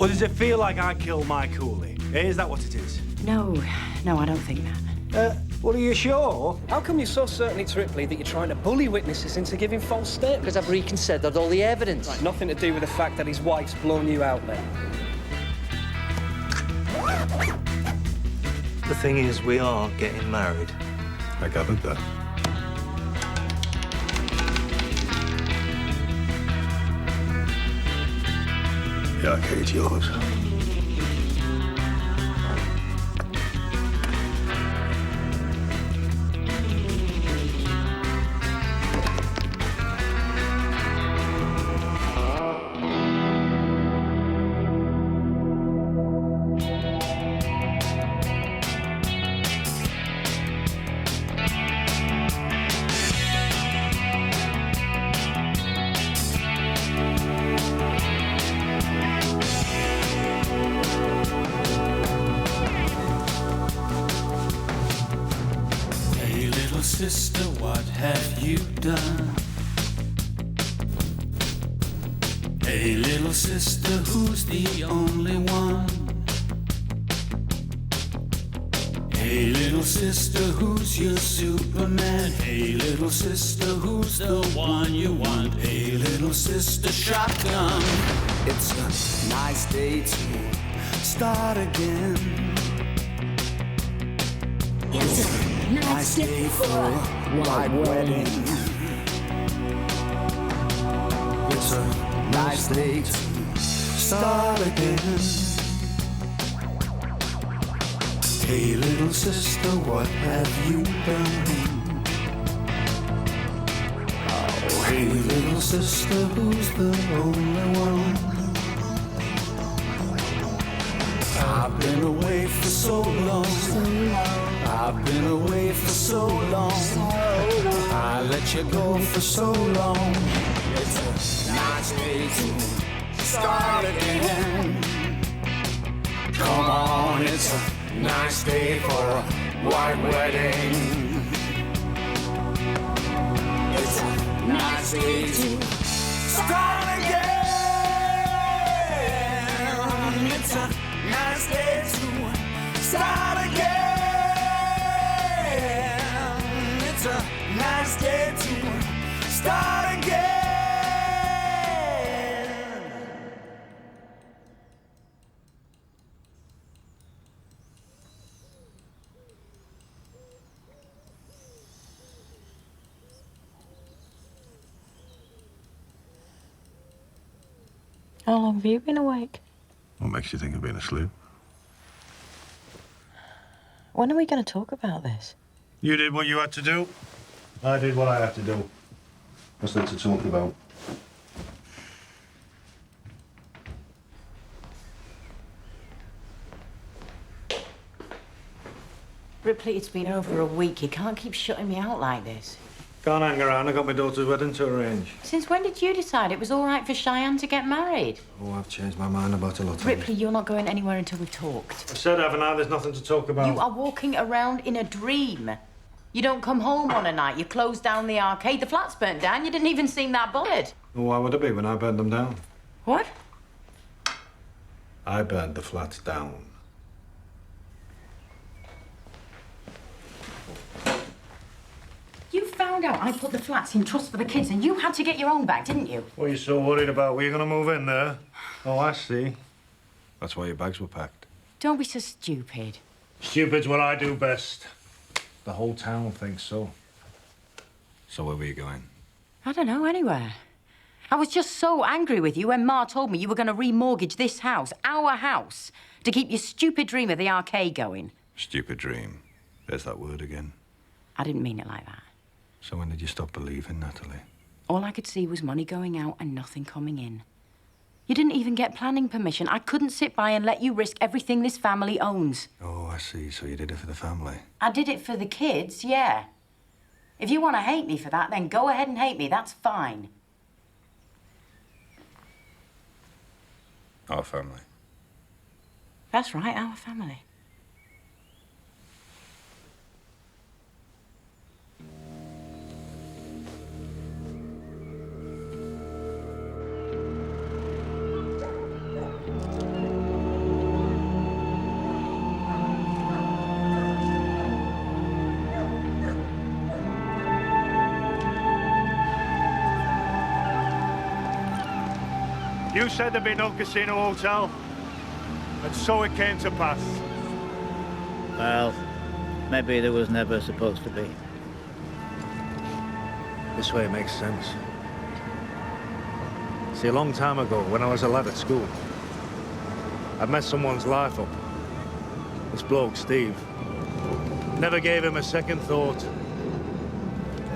Or does it feel like I killed my coolie? Is that what it is? No, I don't think that. Well, are you sure? How come you're so certain it's Ripley that you're trying to bully witnesses into giving false statements? Because I've reconsidered all the evidence. Right, nothing to do with the fact that his wife's blown you out there. The thing is, we are getting married. I gathered that. The arcade's yours. Sister, what have you done? Hey, little sister, who's the only one? Hey, little sister, who's your Superman? Hey, little sister, who's the one you want? Hey, little sister, shotgun. It's a nice day to start again. It's a nice day for a white wedding. It's a nice day to start again. Hey, little sister, what have you done? Oh, hey, little sister, who's the only one? I've been away for so long. I've been away for so long. I let you go for so long. It's a nice day to start again. Come on, it's a nice day for a white wedding. It's a nice day to start again. It's a nice day to start again. It's a nice day to start again. How long have you been awake? What makes you think of being asleep? When are we going to talk about this? You did what you had to do. I did what I had to do. What's there to talk about? Ripley, it's been over a week. You can't keep shutting me out like this. Can't hang around. I got my daughter's wedding to arrange. Since when did you decide it was all right for Cheyenne to get married? Oh, I've changed my mind about a lot. Ripley, you're not going anywhere until we've talked. I said, haven't I? There's nothing to talk about. You are walking around in a dream. You don't come home on a night. You close down the arcade. The flat's burnt down. You didn't even seem that bothered. Well, why would it be when I burned them down? What? I burned the flats down. You found out I put the flats in trust for the kids and you had to get your own back, didn't you? What are you so worried about? Were you going to move in there? Oh, I see. That's why your bags were packed. Don't be so stupid. Stupid's what I do best. The whole town thinks so. So where were you going? I don't know, anywhere. I was just so angry with you when Ma told me you were going to remortgage this house, our house, to keep your stupid dream of the arcade going. Stupid dream. There's that word again. I didn't mean it like that. So when did you stop believing, Natalie? All I could see was money going out and nothing coming in. You didn't even get planning permission. I couldn't sit by and let you risk everything this family owns. Oh, I see. So you did it for the family. I did it for the kids, yeah. If you want to hate me for that, then go ahead and hate me. That's fine. Our family. That's right, our family. You said there'd be no casino hotel, and so it came to pass. Well, maybe there was never supposed to be. This way it makes sense. See, a long time ago, when I was a lad at school, I'd messed someone's life up. This bloke, Steve. Never gave him a second thought.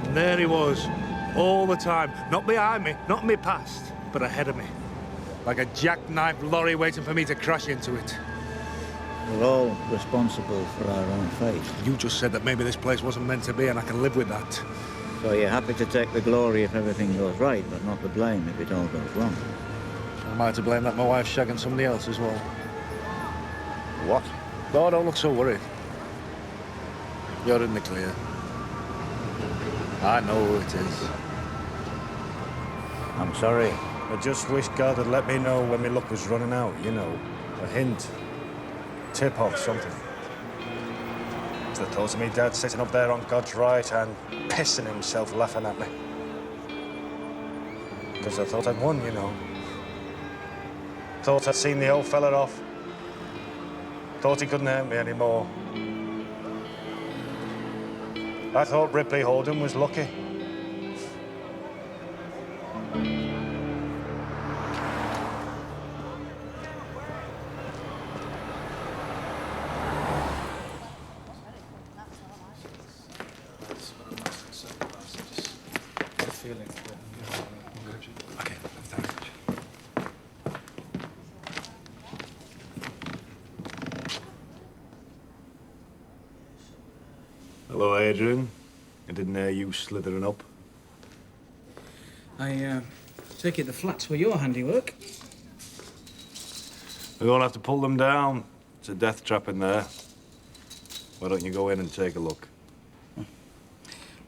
And there he was, all the time. Not behind me, not in me past, but ahead of me. Like a jackknifed lorry waiting for me to crash into it. We're all responsible for our own fate. You just said that maybe this place wasn't meant to be, and I can live with that. So you're happy to take the glory if everything goes right, but not the blame if it all goes wrong. Am I to blame that my wife's shagging somebody else as well? What? No, don't look so worried. You're in the clear. I know who it is. I'm sorry. I just wish God had let me know when my luck was running out, you know. A hint. Tip-off, something. The thought of me dad sitting up there on God's right and pissing himself laughing at me. Because I thought I'd won, you know. Thought I'd seen the old fella off. Thought he couldn't hurt me anymore. I thought Ripley Holden was lucky. Okay, thanks. Hello, Adrian. I didn't hear you slithering up. I take it the flats were your handiwork. We're going to have to pull them down. It's a death trap in there. Why don't you go in and take a look?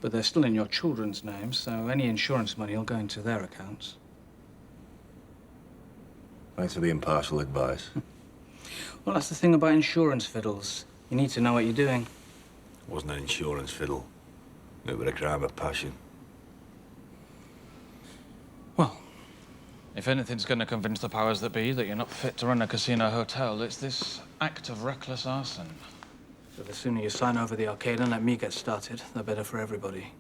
But they're still in your children's names, so any insurance money will go into their accounts. Thanks for the impartial advice. Well, that's the thing about insurance fiddles. You need to know what you're doing. It wasn't an insurance fiddle. It was a crime of passion. Well, If anything's going to convince the powers that be that you're not fit to run a casino hotel, it's this act of reckless arson. so the sooner you sign over the arcade and let me get started, the better for everybody.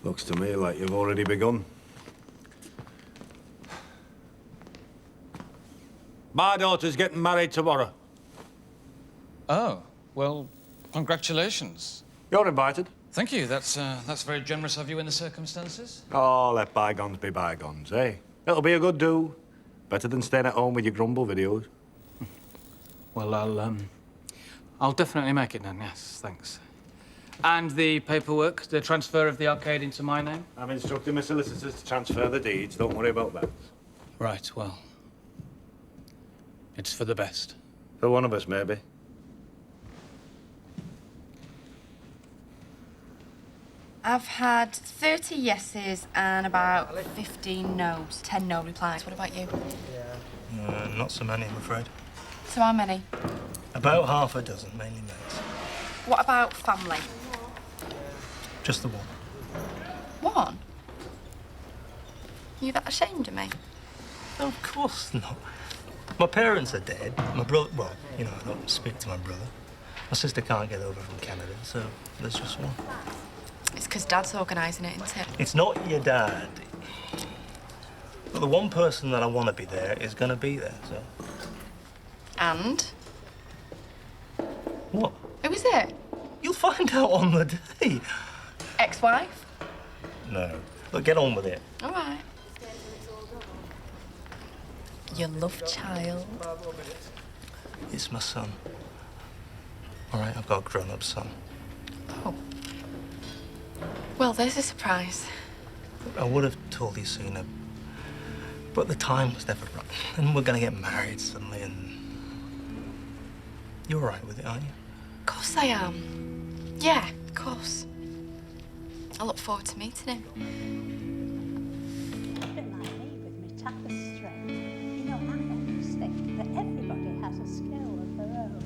Looks to me like you've already begun. My daughter's getting married tomorrow. Oh, well, congratulations. You're invited. Thank you. That's very generous of you in the circumstances. Oh, let bygones be bygones, eh? It'll be a good do. Better than staying at home with your grumble videos. Well, I'll definitely make it then, yes, thanks. And the paperwork, the transfer of the arcade into my name? I'm instructing my solicitors to transfer the deeds. Don't worry about that. Right, well, it's for the best. For one of us, maybe. I've had 30 yeses and about 15 no's, 10 no replies. What about you? Not so many, I'm afraid. So how many? About half a dozen, mainly mates. What about family? Just the one. One? You that ashamed of me? Of course not. My parents are dead. My brother, well, you know, I don't speak to my brother. My sister can't get over from Canada, so there's just one. It's because Dad's organising it, isn't it? It's not your dad. But the one person that I want to be there is going to be there, so... And? What? Who is it? You'll find out on the day. Ex-wife? No. Look, get on with it. All right. Your love child. It's my son. All right, I've got a grown-up son. Oh. Well, there's a surprise. I would have told you sooner, but the time was never right. And we're going to get married suddenly, and... You're all right with it, aren't you? Of course I am. Yeah, of course. I look forward to meeting him. A bit like me with my tapestry. You know, I always think that everybody has a skill of their own.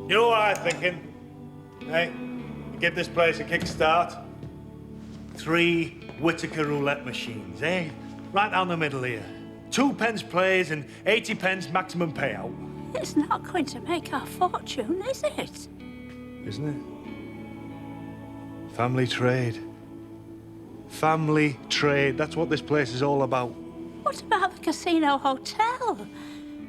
You know what I'm thinking? Hey, give this place a kickstart. 3 Whittaker roulette machines, eh? Right down the middle here. 2 pence plays and 80 pence maximum payout. It's not going to make our fortune, is it? Isn't it? Family trade. Family trade. That's what this place is all about. What about the casino hotel?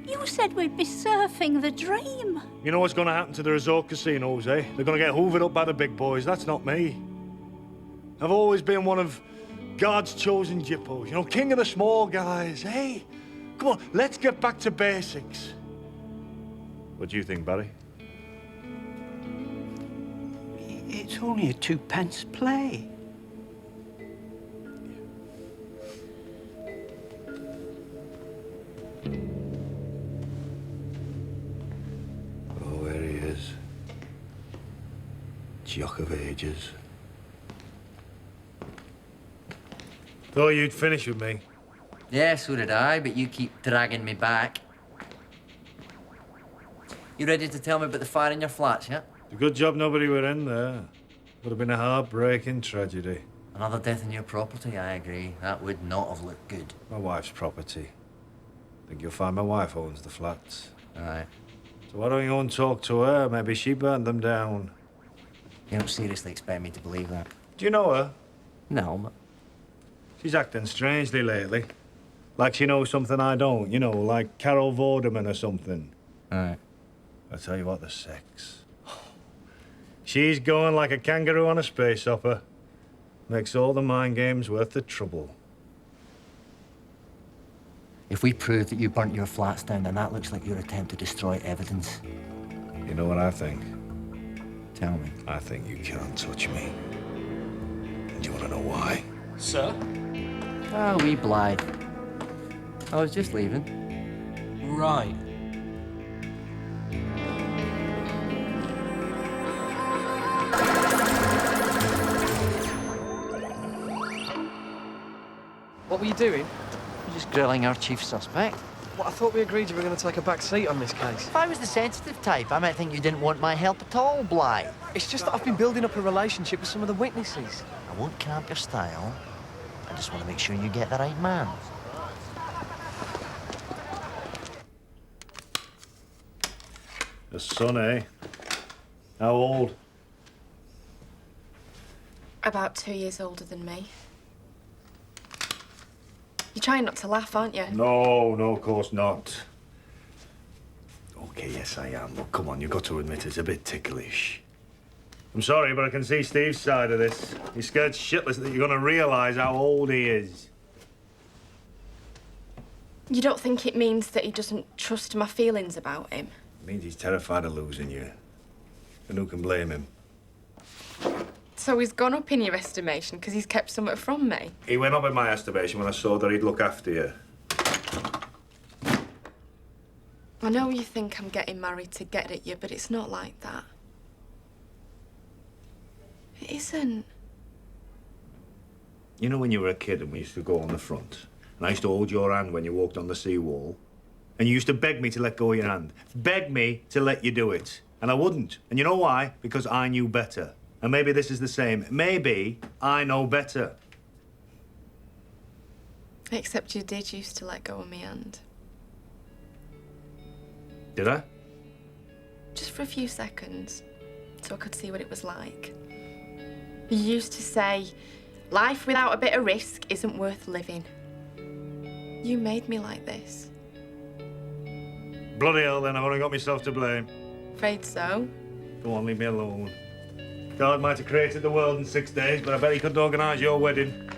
You said we'd be surfing the dream. You know what's going to happen to the resort casinos, eh? They're going to get hoovered up by the big boys. That's not me. I've always been one of God's chosen jippos. You know, king of the small guys. Hey, come on, let's get back to basics. What do you think, Barry? It's only a 2 pence play. Oh, there he is. Jock of ages. Thought you'd finish with me. Yeah, so did I, but you keep dragging me back. You ready to tell me about the fire in your flats, yeah? It's a good job nobody were in there. Would have been a heartbreaking tragedy. Another death in your property, I agree. That would not have looked good. My wife's property. Think you'll find my wife owns the flats. Aye. So why don't you go and talk to her? Maybe she burnt them down. You don't seriously expect me to believe that? Do you know her? No, but... She's acting strangely lately. Like she knows something I don't, you know, like Carol Vorderman or something. Aye. I tell you what, the sex. She's going like a kangaroo on a space hopper. Makes all the mind games worth the trouble. If we prove that you burnt your flats down, then that looks like your attempt to destroy evidence. You know what I think? Tell me. I think you can't touch me. And do you want to know why? Sir? Oh, wee Blythe. I was just leaving. Right. What were you doing? We're just grilling our chief suspect. Well, I thought we agreed you were going to take a back seat on this case. If I was the sensitive type, I might think you didn't want my help at all, Blythe. It's just that I've been building up a relationship with some of the witnesses. I won't cramp your style. I just want to make sure you get the right man. A son, eh? How old? About 2 years older than me. You're trying not to laugh, aren't you? No, of course not. Okay, yes, I am. But come on, you've got to admit it's a bit ticklish. I'm sorry, but I can see Steve's side of this. He's scared shitless that you're going to realise how old he is. You don't think it means that he doesn't trust my feelings about him? It means he's terrified of losing you. And who can blame him? So he's gone up in your estimation because he's kept something from me? He went up in my estimation when I saw that he'd look after you. I know you think I'm getting married to get at you, but it's not like that. It isn't. You know when you were a kid and we used to go on the front, and I used to hold your hand when you walked on the seawall, and you used to beg me to let go of your hand. Beg me to let you do it. And I wouldn't. And you know why? Because I knew better. And maybe this is the same. Maybe I know better. Except you did used to let go of my hand. Did I? Just for a few seconds, so I could see what it was like. You used to say, life without a bit of risk isn't worth living. You made me like this. Bloody hell, then. I've only got myself to blame. Afraid so. Go on, leave me alone. God might have created the world in 6 days, but I bet he couldn't organise your wedding.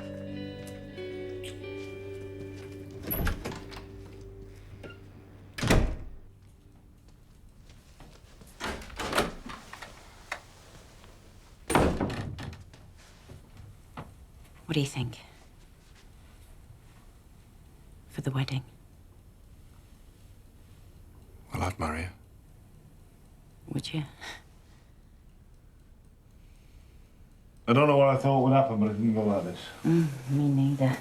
What do you think? For the wedding? Well, I'd marry her. Would you? I don't know what I thought would happen, but it didn't go like this. Me neither.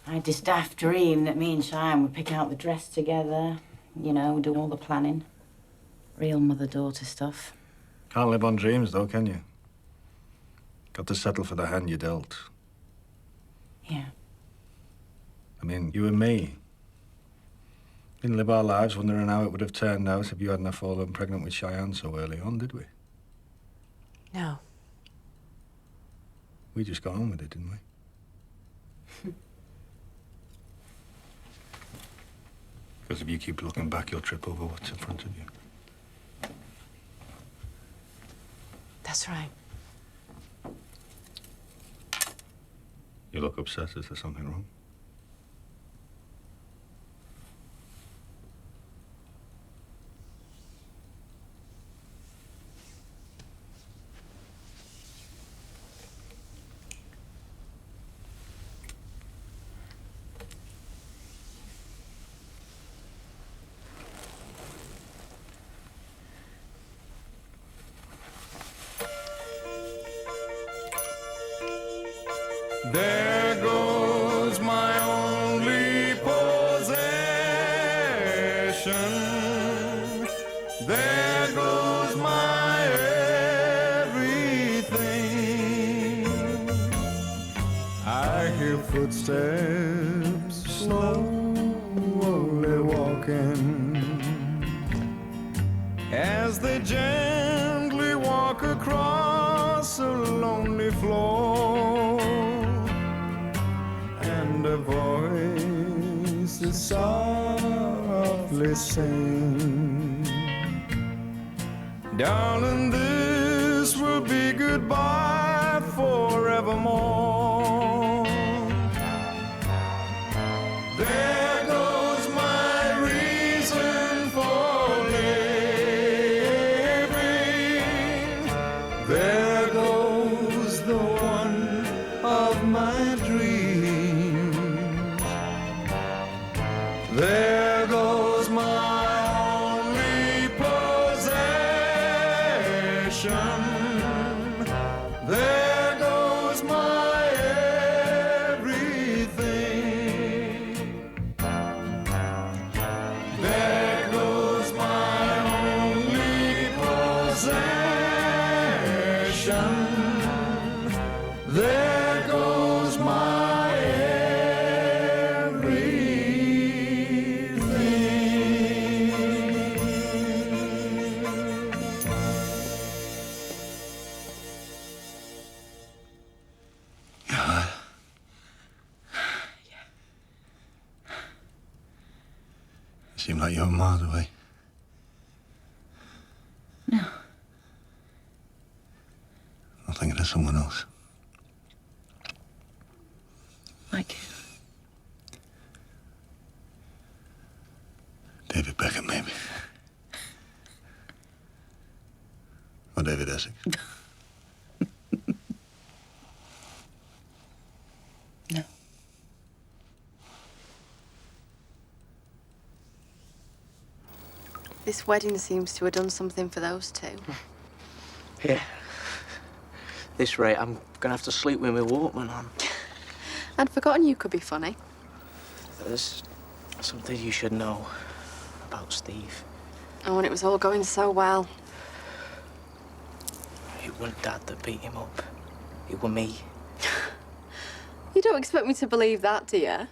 I had this daft dream that me and Cheyenne would pick out the dress together, you know, do all the planning. Real mother-daughter stuff. Can't live on dreams, though, can you? Got to settle for the hand you dealt. I mean, you and me. Didn't live our lives wondering how it would have turned out if you hadn't have fallen pregnant with Cheyenne so early on, did we? No. We just got on with it, didn't we? Because if you keep looking back, you'll trip over what's in front of you. That's right. You look upset. Is there something wrong? There goes my only possession. There goes my everything. I hear footsteps slowly walking as they gently walk across a lonely floor. And a voice that softly sings, darling, this will be goodbye forevermore. There goes my reason for living. There goes the one of my dreams. There goes my only possession. There goes my everything. There goes my only possession. There goes my Seem like you're miles away. No. I'm thinking of someone else. Like who? David Beckham, maybe. Or David Essex. No. This wedding seems to have done something for those two. Yeah. This rate, I'm gonna have to sleep with my Walkman on. I'd forgotten you could be funny. There's something you should know about Steve. Oh, and it was all going so well. It wasn't Dad that beat him up. It was me. You don't expect me to believe that, do you?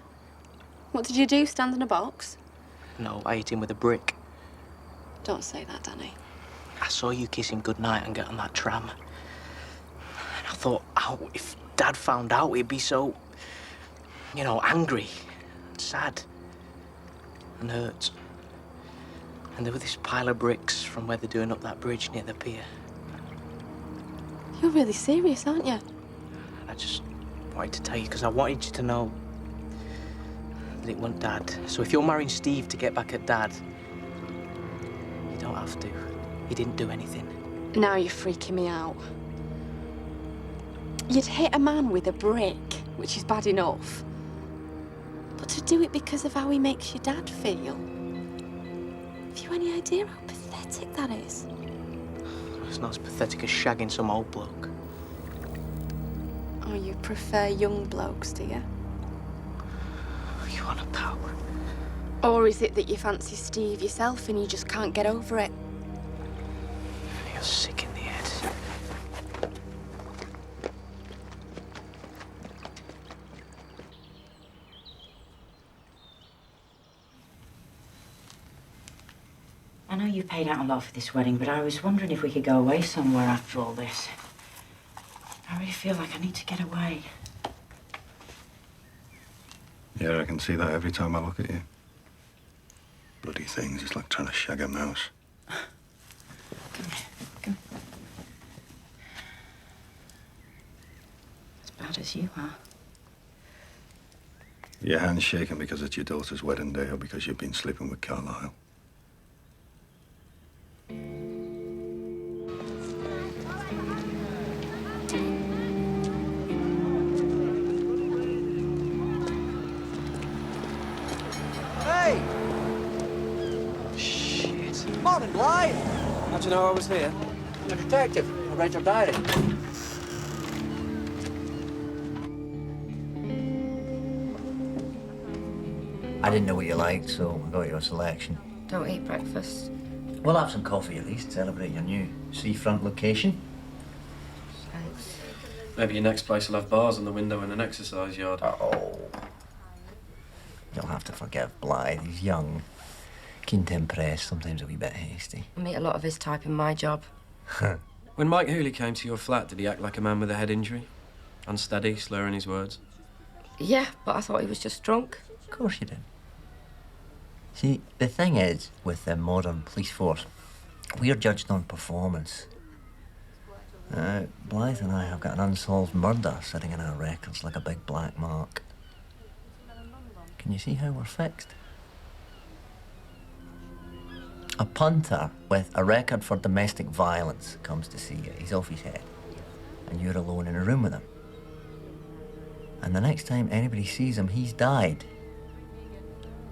What did you do, stand in a box? No, I hit him with a brick. Don't say that, Danny. I saw you kiss him goodnight and get on that tram. And I thought, oh, if Dad found out, he'd be so, you know, angry, and sad, and hurt. And there were this pile of bricks from where they're doing up that bridge near the pier. You're really serious, aren't you? I just wanted to tell you because I wanted you to know that it wasn't Dad. So if you're marrying Steve to get back at Dad, you don't have to. He didn't do anything. Now you're freaking me out. You'd hit a man with a brick, which is bad enough. But to do it because of how he makes your dad feel. Have you any idea how pathetic that is? It's not as pathetic as shagging some old bloke. Oh, you prefer young blokes, do you? What are you on about? Or is it that you fancy Steve yourself and you just can't get over it? You're sick in the head. know you paid out a lot for this wedding, but I was wondering if we could go away somewhere after all this. I really feel like I need to get away. Yeah, I can see that every time I look at you. Bloody things, it's like trying to shag a mouse. Come here, come here. As bad as you are. Your hand's shaking because it's your daughter's wedding day or because you've been sleeping with Carlisle? Hey! Shit. Morning, Blythe. How'd you know I was here? I'm a detective. I read your diary. I didn't know what you liked, so I got you a selection. Don't eat breakfast. We'll have some coffee at least, celebrate your new seafront location. Thanks. Maybe your next place will have bars on the window and an exercise yard. Uh-oh. You'll have to forgive Blythe. He's young, keen to impress, sometimes a wee bit hasty. I meet a lot of his type in my job. When Mike Hooley came to your flat, did he act like a man with a head injury? Unsteady, slurring his words? Yeah, but I thought he was just drunk. Of course you did. See, the thing is, with the modern police force, we're judged on performance. Blythe and I have got an unsolved murder sitting in our records like a big black mark. Can you see how we're fixed? A punter with a record for domestic violence comes to see you. He's off his head. And you're alone in a room with him. And the next time anybody sees him, he's died.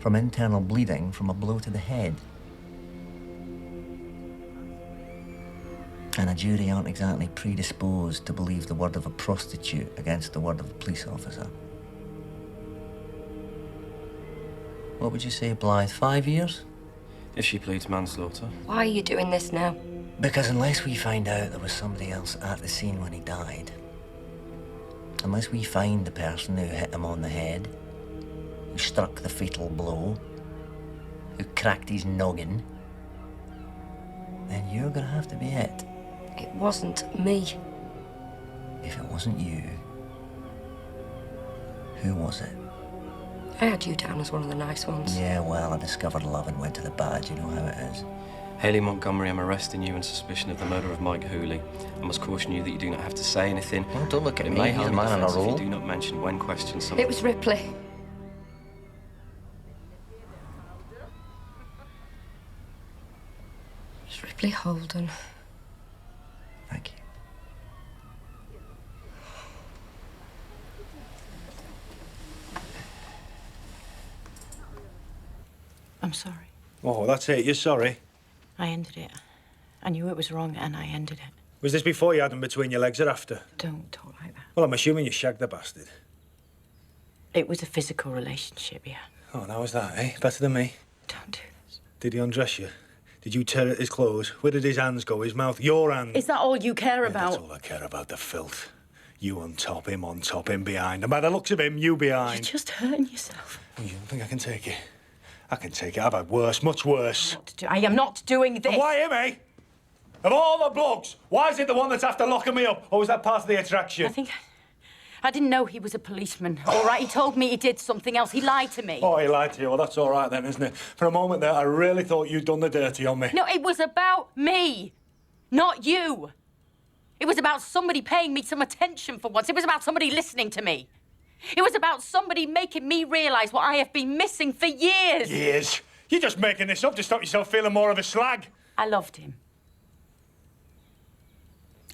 From internal bleeding from a blow to the head. And a jury aren't exactly predisposed to believe the word of a prostitute against the word of a police officer. What would you say, Blythe, 5 years? If she pleads manslaughter. Why are you doing this now? Because unless we find out there was somebody else at the scene when he died, unless we find the person who hit him on the head, who struck the fatal blow, who cracked his noggin, then you're gonna have to be it. It wasn't me. If it wasn't you, who was it? I had you down as one of the nice ones. Yeah, well, I discovered love and went to the bad. You know how it is. Haley Montgomery, I'm arresting you on suspicion of the murder of Mike Hooley. I must caution you that you do not have to say anything. Well, don't look at it me. may He's harm a man your on a defense if roll. you do not mention when questioned something. It was Ripley. It was Ripley Holden. Thank you. I'm sorry. Oh, that's it. You're sorry. I ended it. I knew it was wrong and I ended it. Was this before you had him between your legs or after? Don't talk like that. Well, I'm assuming you shagged the bastard. It was a physical relationship, yeah. Oh, now is that, eh? Better than me. Don't do this. Did he undress you? Did you tear at his clothes? Where did his hands go? His mouth? Your hands? Is that all you care about? That's all I care about, the filth. You on top, him behind. And by the looks of him, you behind. You're just hurting yourself. Oh, you don't think I can take it? I can take it. I've had worse, much worse. I am not doing this. And why him, eh? Of all the blokes, why is it the one that's after locking me up? Or was that part of the attraction? I didn't know he was a policeman. All right, he told me he did something else. He lied to me. Oh, he lied to you. Well, that's all right then, isn't it? For a moment there, I really thought you'd done the dirty on me. No, it was about me, not you. It was about somebody paying me some attention for once. It was about somebody listening to me. It was about somebody making me realise what I have been missing for years. Years? You're just making this up to stop yourself feeling more of a slag. I loved him.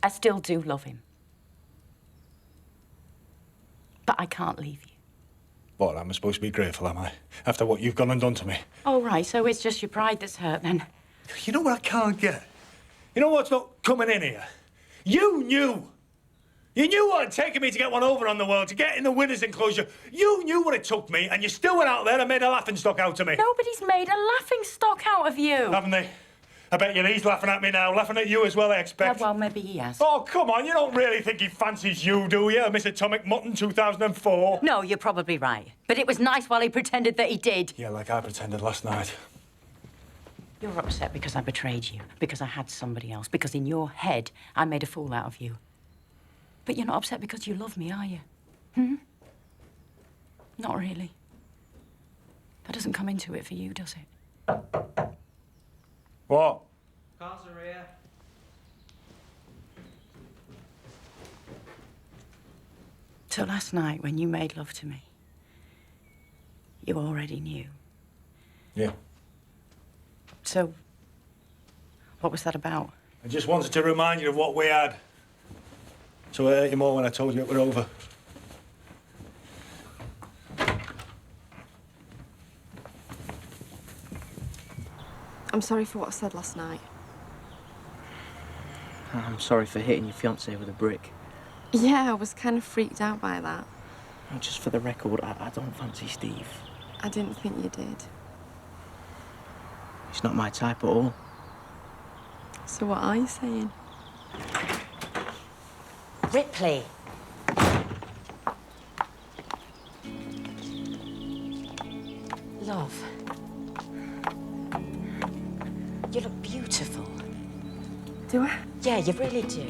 I still do love him. But I can't leave you. What, I'm supposed to be grateful, am I? After what you've gone and done to me? Oh, right, so it's just your pride that's hurt, then. You know what I can't get? You know what's not coming in here? You knew! You knew what had taken me to get one over on the world, to get in the winner's enclosure. You knew what it took me, and you still went out there and made a laughingstock out of me. Nobody's made a laughingstock out of you. Haven't they? I bet you he's laughing at me now, laughing at you as well, I expect. Well, maybe he has. Oh, come on, you don't really think he fancies you, do you, Miss Atomic Mutton 2004? No, you're probably right. But it was nice while he pretended that he did. Yeah, like I pretended last night. You're upset because I betrayed you, because I had somebody else, because in your head I made a fool out of you. But you're not upset because you love me, are you? Hmm? Not really. That doesn't come into it for you, does it? What? Cars are here. So last night, when you made love to me, you already knew. Yeah. So, what was that about? I just wanted to remind you of what we had. So it hurt you more when I told you it were over. I'm sorry for what I said last night. I'm sorry for hitting your fiancé with a brick. Yeah, I was kind of freaked out by that. Just for the record, I don't fancy Steve. I didn't think you did. He's not my type at all. So what are you saying? Ripley. Love. You look beautiful. Do I? Yeah, you really do.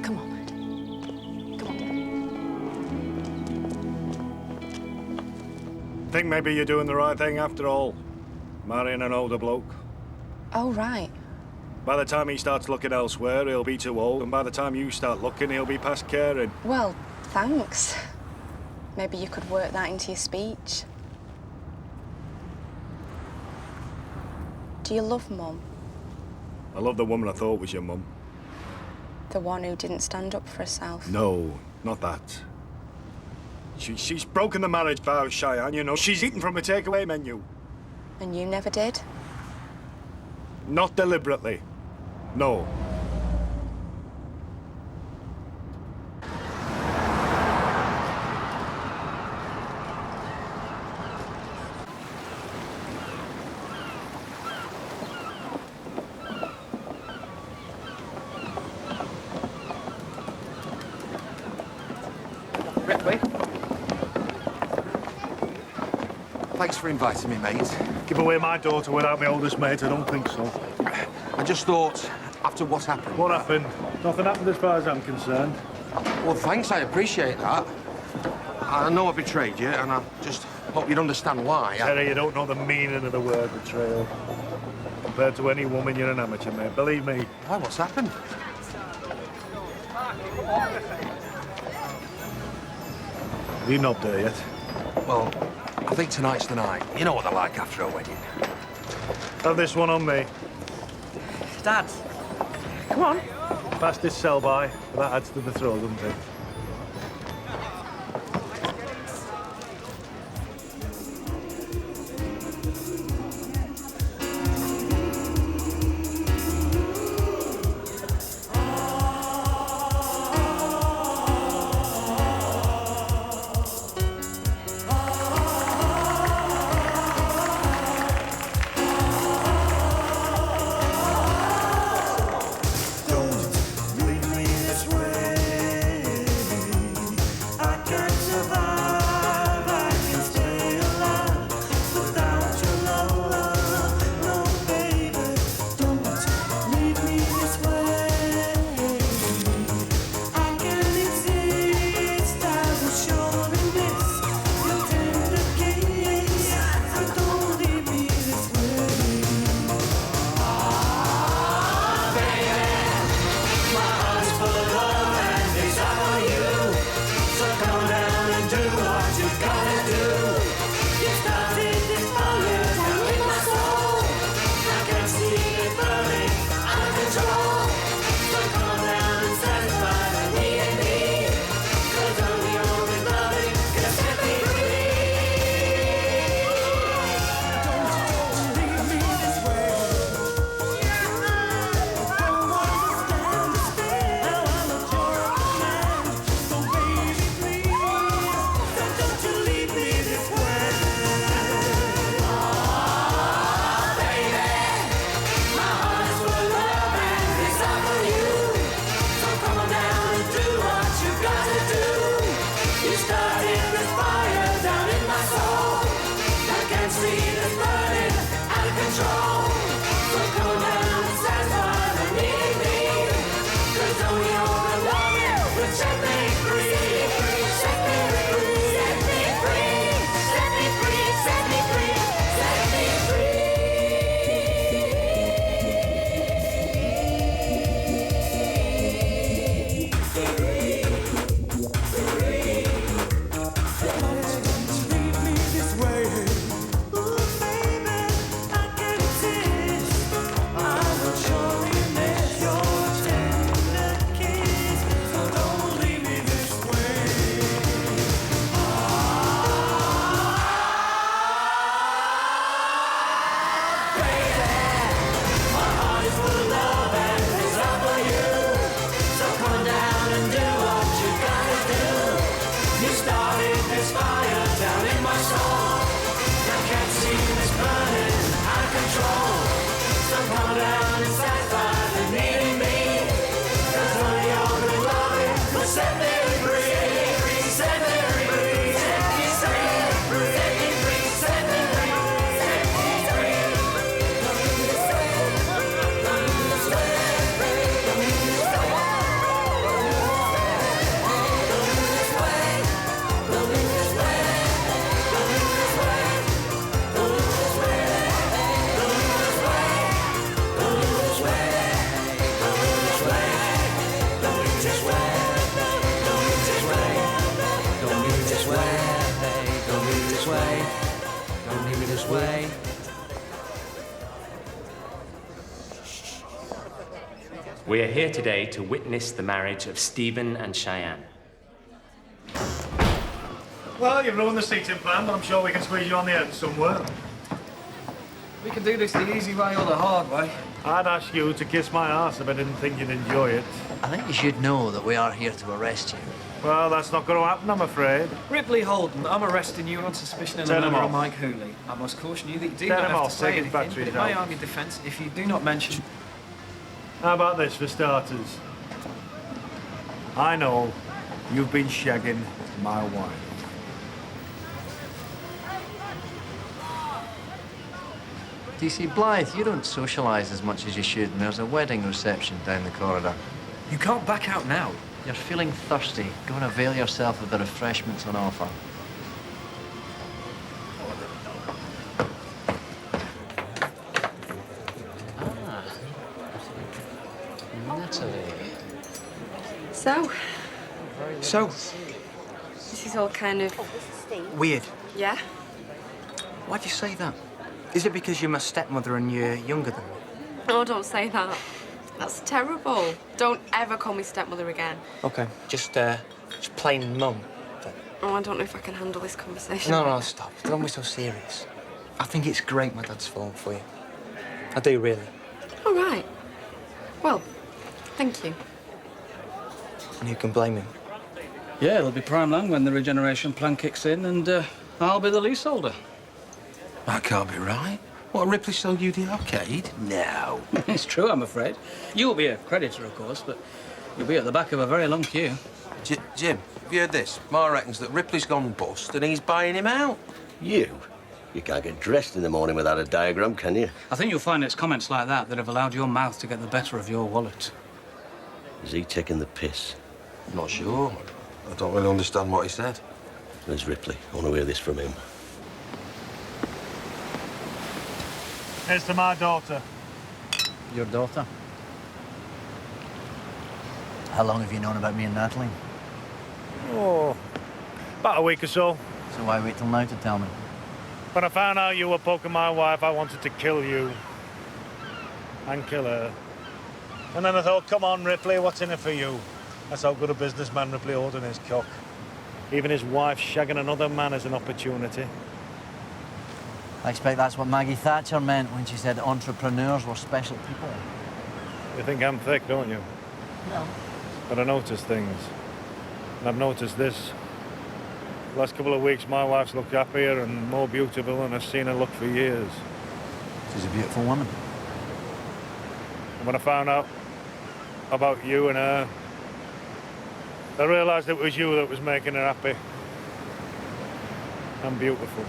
Come on. Come on, Dad. Think maybe you're doing the right thing after all. Marrying an older bloke. Oh, right. By the time he starts looking elsewhere, he'll be too old, and by the time you start looking, he'll be past caring. Well, thanks. Maybe you could work that into your speech. Do you love Mum? I love the woman I thought was your mum. The one who didn't stand up for herself? No, not that. She's broken the marriage vows, Cheyenne, you know. She's eaten from a takeaway menu. And you never did? Not deliberately. No. Ripley. Thanks for inviting me, mate. Give away my daughter without my oldest mate? I don't think so. I just thought, after what happened... What happened? Nothing happened as far as I'm concerned. Well, thanks, I appreciate that. I know I betrayed you, and I just hope you'd understand why. Terry, you don't know the meaning of the word betrayal. Compared to any woman, you're an amateur, mate. Believe me. Why, what's happened? Have you knobbed her yet? Well, I think tonight's the night. You know what they're like after a wedding. Have this one on me. Dad. Come on. Fastest sell-by. That adds to the thrill, doesn't it? See this burning out of control. away. We are here today to witness the marriage of Stephen and Cheyenne. Well, you've ruined the seating plan, but I'm sure we can squeeze you on the end somewhere. We can do this the easy way or the hard way. I'd ask you to kiss my ass if I didn't think you'd enjoy it. I think you should know that we are here to arrest you. Well, that's not going to happen, I'm afraid. Ripley Holden, I'm arresting you on suspicion of the Turn him murder of off. Mike Hooley. I must caution you that you do Turn not him have off, to say take his anything, but batteries it may out. arm your defence if you do not mention... How about this, for starters? I know you've been shagging my wife. Do you see, Blythe, you don't socialise as much as you should, and there's a wedding reception down the corridor. You can't back out now. You're feeling thirsty. Go and avail yourself of the refreshments on offer. Natalie. So, this is all kind of... Weird. Yeah? Why'd you say that? Is it because you're my stepmother and you're younger than me? Oh, don't say that. That's terrible. Don't ever call me stepmother again. Okay. Just plain mum. Oh, I don't know if I can handle this conversation. No, stop. Don't be so serious. I think it's great my dad's fallen for you. I do, really. All right. Well, thank you. And who can blame him? Yeah, it'll be prime land when the regeneration plan kicks in, and I'll be the leaseholder. That can't be right. What, Ripley sold you the arcade? No. It's true, I'm afraid. You'll be a creditor, of course, but you'll be at the back of a very long queue. Jim, have you heard this? Ma reckons that Ripley's gone bust and he's buying him out. You? You can't get dressed in the morning without a diagram, can you? I think you'll find it's comments like that that have allowed your mouth to get the better of your wallet. Is he taking the piss? Not sure. I don't really understand what he said. There's Ripley. I want to hear this from him. Here's to my daughter. Your daughter? How long have you known about me and Natalie? Oh, about a week or so. So why wait till now to tell me? When I found out you were poking my wife, I wanted to kill you. And kill her. And then I thought, come on, Ripley, what's in it for you? That's how good a businessman Ripley Holden is, cock. Even his wife shagging another man is an opportunity. I expect that's what Maggie Thatcher meant when she said entrepreneurs were special people. You think I'm thick, don't you? No. But I notice things. And I've noticed this. The last couple of weeks, my wife's looked happier and more beautiful than I've seen her look for years. She's a beautiful woman. And when I found out about you and her, I realised it was you that was making her happy. And beautiful.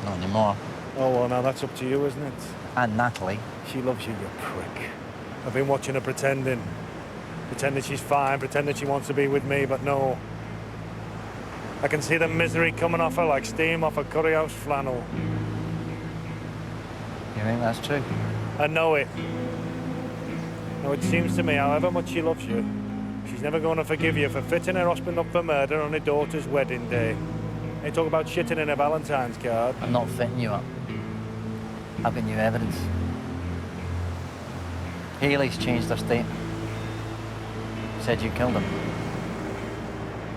Not anymore. Oh, well, now that's up to you, isn't it? And Natalie. She loves you, you prick. I've been watching her pretending. Pretending she's fine, pretending she wants to be with me, but no. I can see the misery coming off her like steam off a curry house flannel. You think that's true? I know it. Now, it seems to me, however much she loves you, she's never going to forgive you for fitting her husband up for murder on her daughter's wedding day. They talk about shitting in a Valentine's card. I'm not fitting you up. I've got new evidence. Haley's changed her statement. Said you killed him.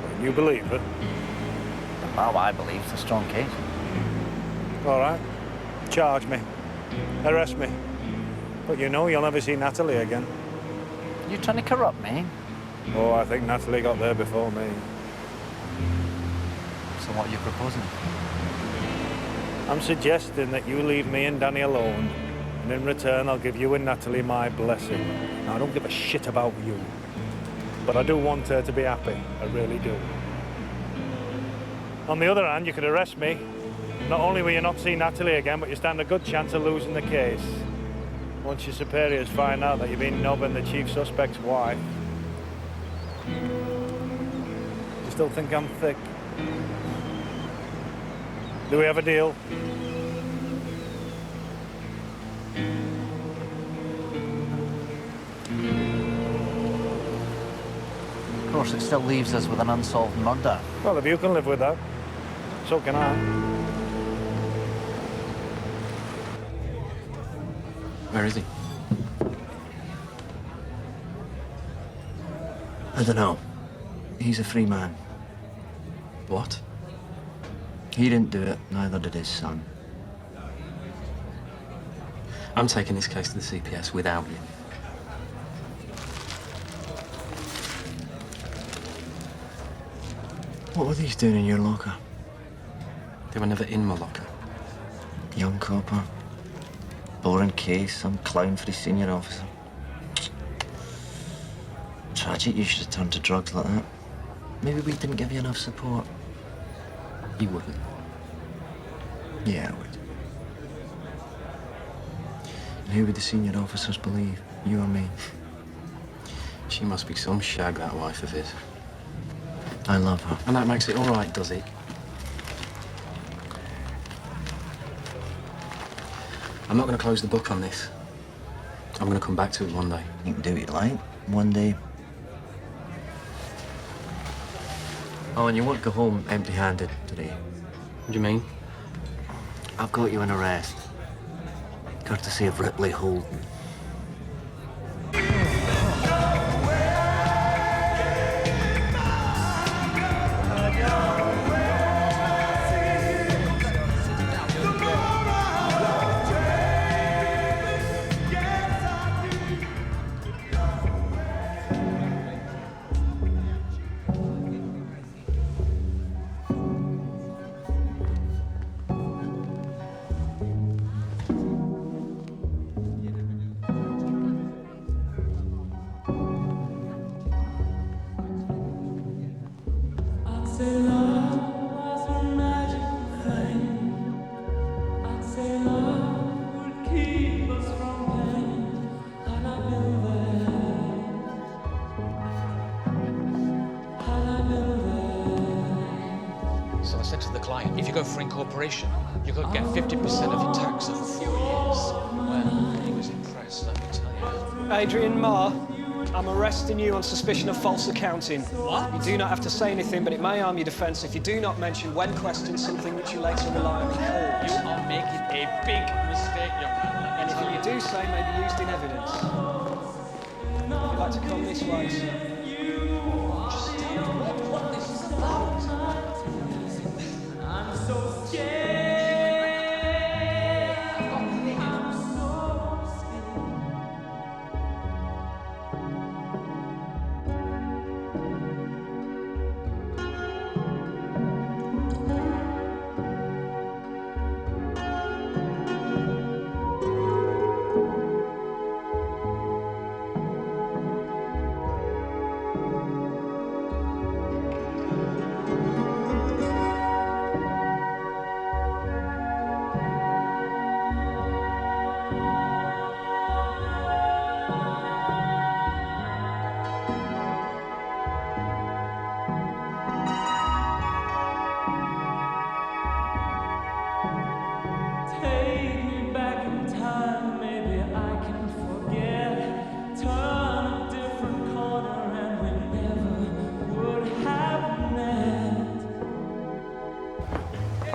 And you believe it? Well, I believe it's a strong case. All right. Charge me. Arrest me. But you know you'll never see Natalie again. You trying to corrupt me? Oh, I think Natalie got there before me. So what are you proposing? I'm suggesting that you leave me and Danny alone, and in return I'll give you and Natalie my blessing. Now, I don't give a shit about you, but I do want her to be happy. I really do. On the other hand, you could arrest me. Not only will you not see Natalie again, but you stand a good chance of losing the case. Once your superiors find out that you've been knobbing the chief suspect's wife. You still think I'm thick? Do we have a deal? Of course, it still leaves us with an unsolved murder. Well, if you can live with that, so can I. Where is he? I don't know. He's a free man. What? He didn't do it, neither did his son. I'm taking this case to the CPS without you. What were these doing in your locker? They were never in my locker. Young copper. Boring case, some clown for his senior officer. Tragic you should have turned to drugs like that. Maybe we didn't give you enough support. You wouldn't. Yeah, I would. And who would the senior officers believe? You or me? She must be some shag, that wife of his. I love her. And that makes it all right, does it? I'm not going to close the book on this. I'm going to come back to it one day. You can do what you like. One day. Oh, and you won't go home empty-handed today. What do you mean? I've got you in arrest. Courtesy of Ripley Holden. So I said to the client, if you go for incorporation, you could get 50% of your tax over 4 years. Well, he was impressed, let me tell you. Adrian Marr, I'm arresting you on suspicion of false accounting. What? You do not have to say anything, but it may harm your defence if you do not mention when questioned something which you later rely on recall. You are making a big mistake, young man. Anything you do say may be used in evidence. If you'd like to come this way, sir. Just tell me what this is about. I'm so scared.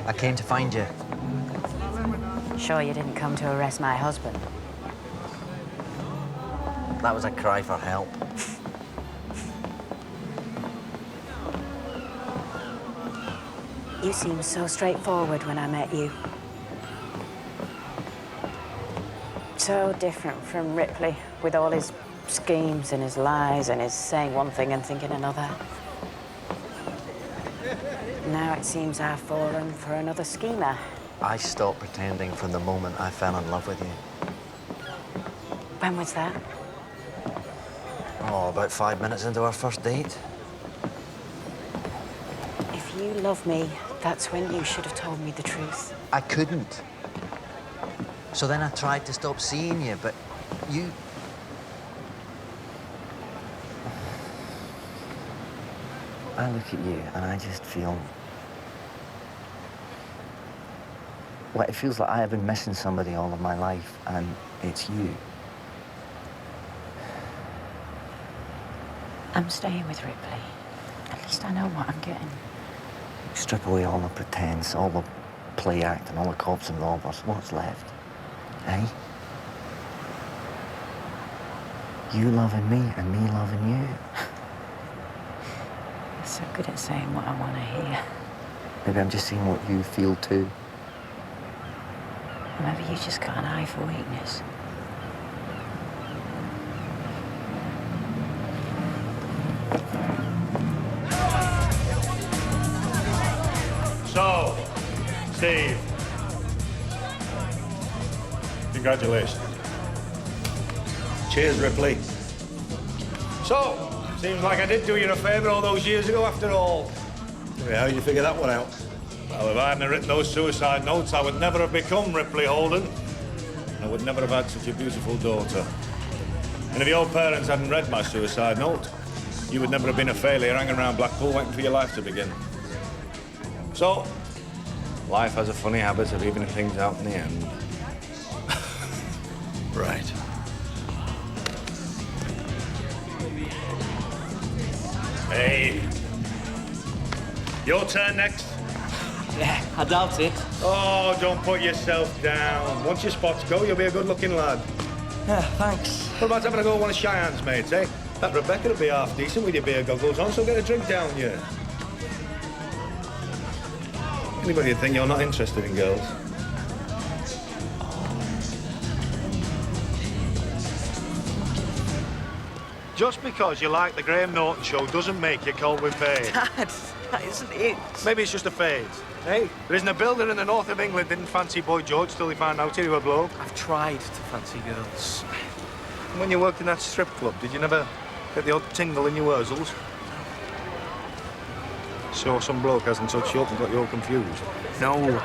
I came to find you. Sure you didn't come to arrest my husband? That was a cry for help. You seemed so straightforward when I met you. So different from Ripley, with all his schemes and his lies and his saying one thing and thinking another. Now it seems I've fallen for another schemer. I stopped pretending from the moment I fell in love with you. When was that? Oh, about 5 minutes into our first date. If you love me, that's when you should have told me the truth. I couldn't. So then I tried to stop seeing you, but you... I look at you and I just feel... Well, it feels like I have been missing somebody all of my life, and it's you. I'm staying with Ripley. At least I know what I'm getting. Strip away all the pretense, all the play acting, all the cops and robbers. What's left? Eh? You loving me and me loving you. You're so good at saying what I want to hear. Maybe I'm just saying what you feel too. Or maybe you just got an eye for weakness. So, Steve. Congratulations. Cheers, Ripley. So, seems like I did do you a favour all those years ago after all. Yeah, how did you figure that one out? Well, if I hadn't written those suicide notes, I would never have become Ripley Holden. I would never have had such a beautiful daughter. And if your parents hadn't read my suicide note, you would never have been a failure hanging around Blackpool waiting for your life to begin. So, life has a funny habit of evening things out in the end. Right. Hey. Your turn next. Yeah, I doubt it. Oh, don't put yourself down. Once your spots go, you'll be a good-looking lad. Yeah, thanks. What about having a go at one of Cheyenne's mates, eh? That Rebecca'll be half decent with your beer goggles on, so get a drink down you. Anybody'd think you're not interested in girls. Just because you like the Graham Norton show doesn't make you cold with pain. Dad, that isn't it. Maybe it's just a phase. Hey, there isn't a builder in the north of England didn't fancy Boy George till he found out he was a bloke. I've tried to fancy girls. And when you worked in that strip club, did you never get the odd tingle in your wurzels? So some bloke hasn't touched you up and got you all confused? No.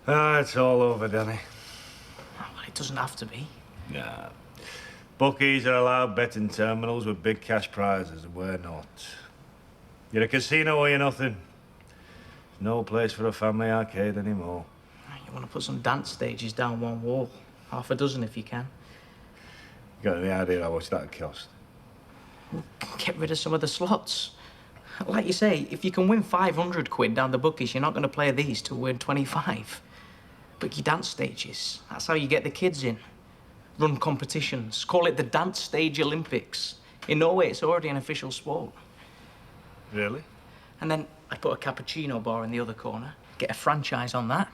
Ah, it's all over, Danny. Well, it doesn't have to be. Nah. Bookies are allowed betting terminals with big cash prizes, and we're not. You're a casino or you're nothing. No place for a family arcade anymore. You want to put some dance stages down one wall. Half a dozen if you can. You got any idea how much that'd cost? Get rid of some of the slots. Like you say, if you can win 500 quid down the bookies, you're not going to play these to win 25. But your dance stages, that's how you get the kids in. Run competitions. Call it the Dance Stage Olympics. In Norway, it's already an official sport. Really? And then I'd put a cappuccino bar in the other corner, get a franchise on that.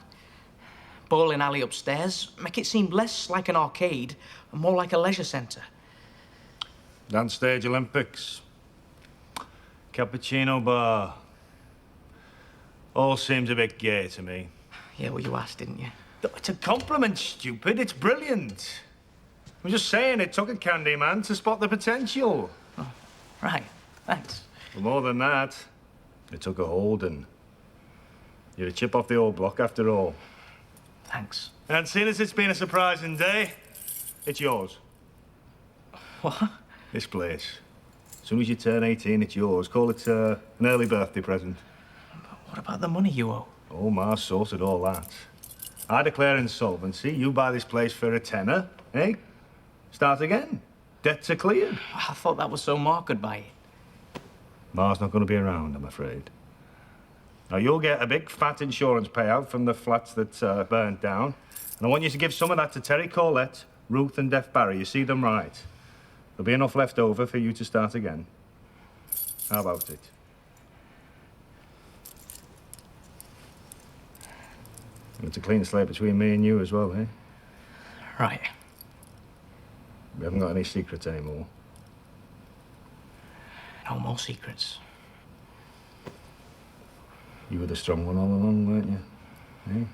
Bowling alley upstairs, make it seem less like an arcade and more like a leisure centre. Dance Stage Olympics. Cappuccino bar. All seems a bit gay to me. Yeah, well, you asked, didn't you? It's a compliment, stupid. It's brilliant. I'm just saying it took a candy man to spot the potential. Oh, right. Thanks. Well, more than that, it took a Holden. You're a chip off the old block after all. Thanks. And seeing as it's been a surprising day, it's yours. What? This place. As soon as you turn 18, it's yours. Call it an early birthday present. But what about the money you owe? Oh, Ma sorted all that. I declare insolvency, you buy this place for a tenner, eh? Start again. Debts are cleared. I thought that was so marked by it. Ma's not going to be around, I'm afraid. Now, you'll get a big fat insurance payout from the flats that burnt down. And I want you to give some of that to Terry Corlett, Ruth and Deaf Barry. You see them right. There'll be enough left over for you to start again. How about it? It's a clean slate between me and you as well, eh? Right. We haven't got any secrets anymore. No more secrets. You were the strong one all along, weren't you? Eh?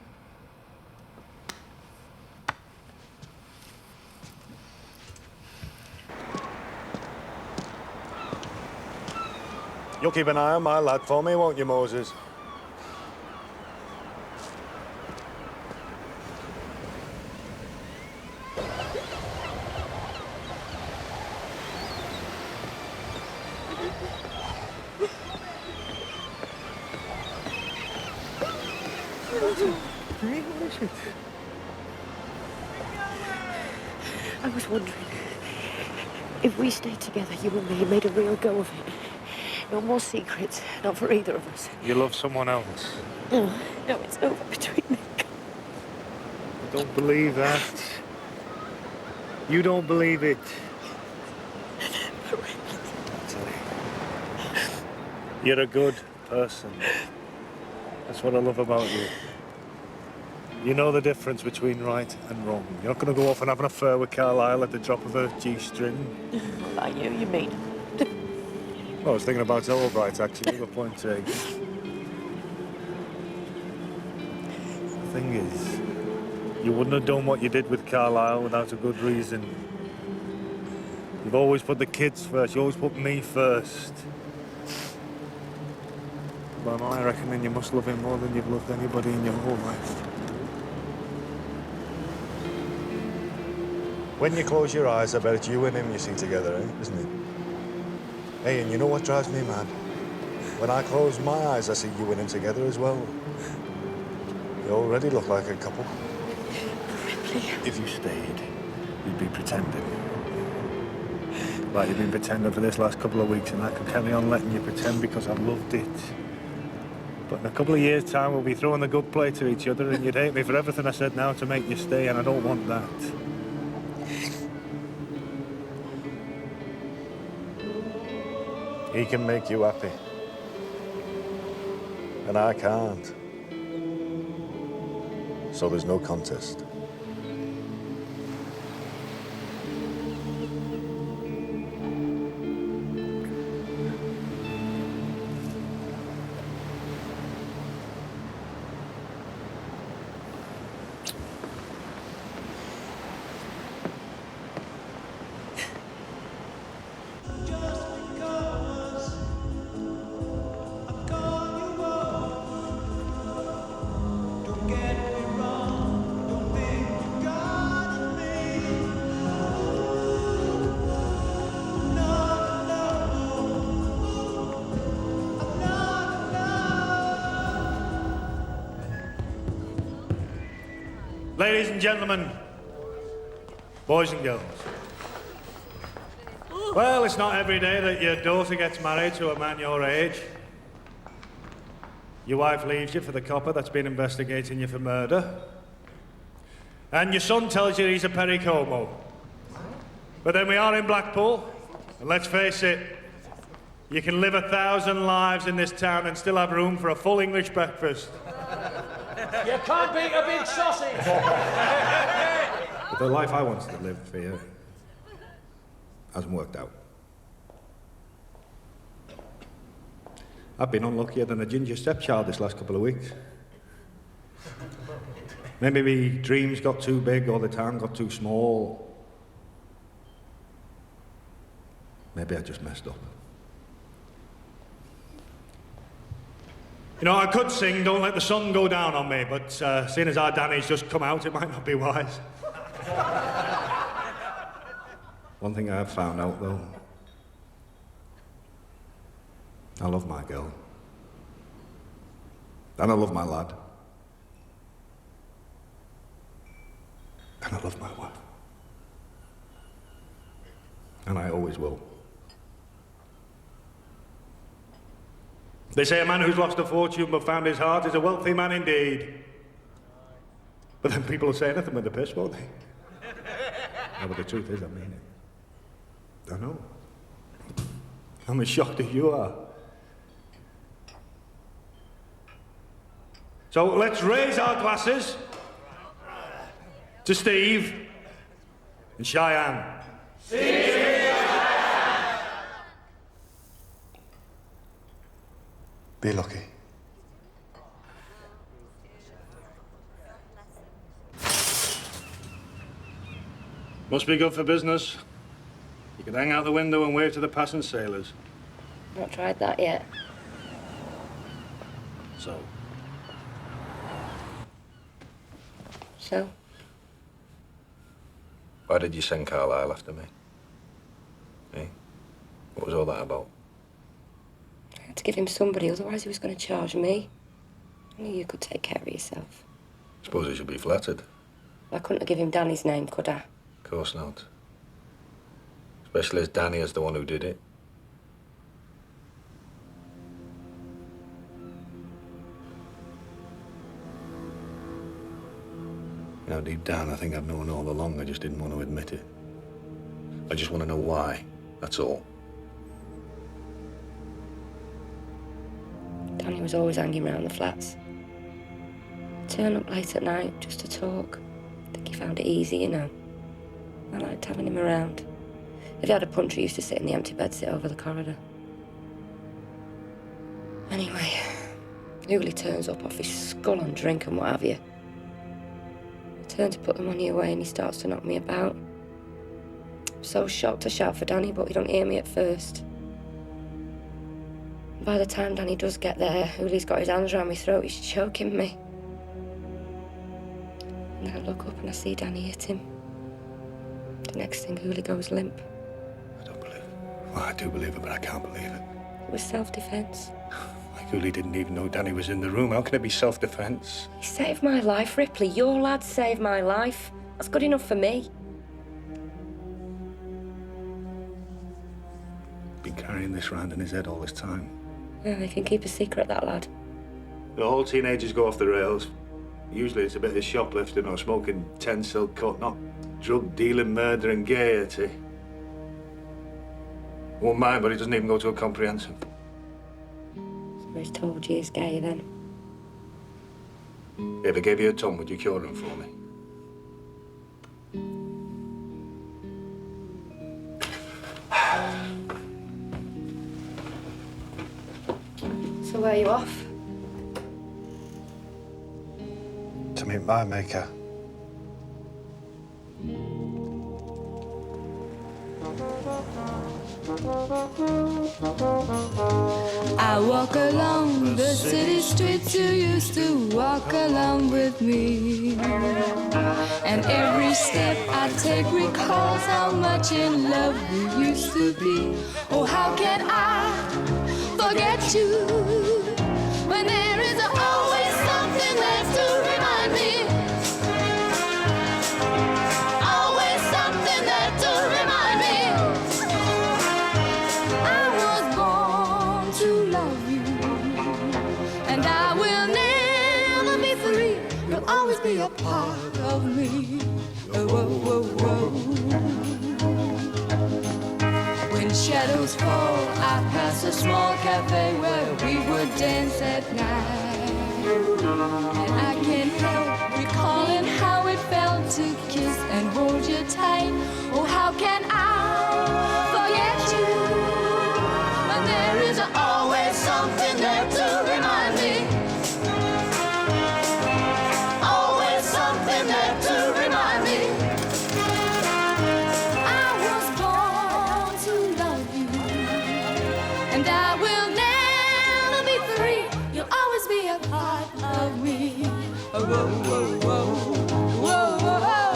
You'll keep an eye on my lad for me, won't you, Moses? I was wondering if we stayed together, you and me, made a real go of it. No more secrets, not for either of us. You love someone else. No, it's over between me. Don't believe that. You don't believe it. I tell you, you're a good person. That's what I love about you. You know the difference between right and wrong. You're not going to go off and have an affair with Carlisle at the drop of a G-string. Not like you mean? Well, I was thinking about Albright, actually, but point taken. The thing is, you wouldn't have done what you did with Carlisle without a good reason. You've always put the kids first. You always put me first. By my reckoning, you must love him more than you've loved anybody in your whole life. When you close your eyes, I bet it's you and him you see together, isn't it? Hey, and you know what drives me mad? When I close my eyes, I see you and him together as well. You already look like a couple. Ripley. If you stayed, you'd be pretending. Like you've been pretending for this last couple of weeks, and I can carry on letting you pretend because I've loved it. But in a couple of years' time, we'll be throwing the good play to each other, and you'd hate me for everything I said now to make you stay, and I don't want that. He can make you happy. And I can't. So there's no contest. Ladies and gentlemen, boys and girls. Well, it's not every day that your daughter gets married to a man your age. Your wife leaves you for the copper that's been investigating you for murder. And your son tells you he's a pericomo. But then we are in Blackpool, and let's face it, you can live 1,000 lives in this town and still have room for a full English breakfast. You can't beat a big sausage! But the life I wanted to live for you hasn't worked out. I've been unluckier than a ginger stepchild this last couple of weeks. Maybe my dreams got too big or the town got too small. Maybe I just messed up. You know, I could sing Don't Let the Sun Go Down on Me, but seeing as our Danny's just come out, it might not be wise. One thing I have found out, though, I love my girl. And I love my lad. And I love my wife. And I always will. They say a man who's lost a fortune but found his heart is a wealthy man indeed. But then people will say anything with the piss, won't they? No, but the truth is, I mean it. I know. I'm as shocked as you are. So let's raise our glasses to Steve and Cheyenne. Be lucky. Must be good for business. You could hang out the window and wave to the passing sailors. Not tried that yet. So? So? Why did you send Carlisle after me? Eh? What was all that about? I had to give him somebody, otherwise he was going to charge me. I knew you could take care of yourself. Suppose he should be flattered. I couldn't have given him Danny's name, could I? Of course not. Especially as Danny is the one who did it. know, deep down, I think I've known all along. I just didn't want to admit it. I just want to know why, that's all. Danny was always hanging around the flats. Turn up late at night just to talk. I think he found it easy, you know. I liked having him around. If he had a punch, he used to sit in the empty bedsit over the corridor. Anyway, Hooley turns up off his skull on drink and what have you. I turn to put the money away and he starts to knock me about. I'm so shocked to shout for Danny, but he don't hear me at first. By the time Danny does get there, Hooley's got his hands around my throat, he's choking me. And then I look up and I see Danny hit him. The next thing, Hooley goes limp. Well, I do believe it, but I can't believe it. It was self-defense. Like, Hooley didn't even know Danny was in the room. How can it be self-defense? He saved my life, Ripley. Your lad saved my life. That's good enough for me. Been carrying this round in his head all this time. Yeah, they can keep a secret, that lad. The whole teenagers go off the rails. Usually it's a bit of shoplifting or smoking 10 silk cut, not drug dealing, murder and gaiety. Won't mind, but he doesn't even go to a comprehensive. So he's told you he's gay then? If I gave you a ton, would you cure him for me? So where are you off? To meet my maker. I walk along the city streets you used to walk along with me. And every step I take recalls how much in love we used to be. Oh, how can I forget you when there is always something left to remind me? Always something left to remind me. I was born to love you, and I will never be free. You'll always be a part of me. Oh, oh, oh, oh. When shadows fall, I pass a small cafe where we would dance at night. And I can't help recalling how it felt to kiss and hold you tight. Oh, how can I forget you when there is always something there to remind me? Always something there to remind me. I was born to love you, and I will never be free. You'll always be a part of me. Oh, whoa, whoa, whoa, whoa, whoa, whoa.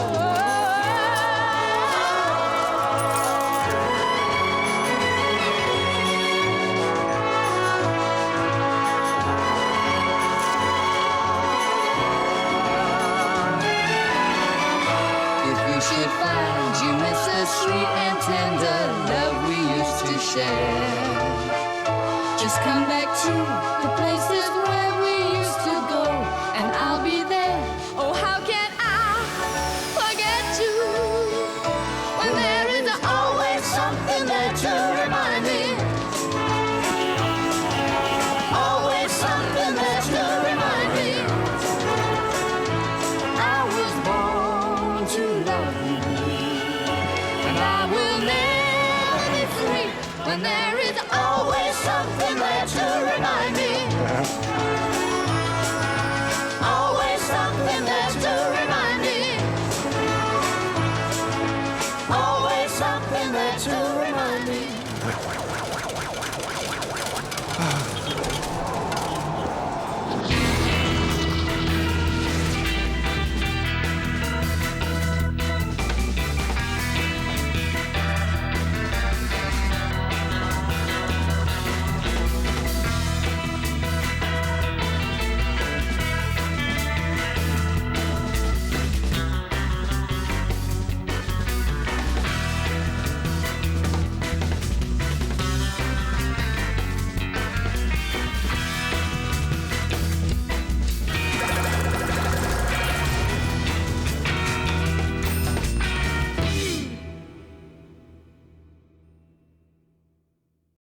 Should find you miss the sweet and tender love we used to share. Just come back to the places where we used to go, and I'll be there. Oh, how can I forget you when there is always something there to remind me? Always something there to remind me. I was born to love you, and I will never be free when there is always something there to remind me.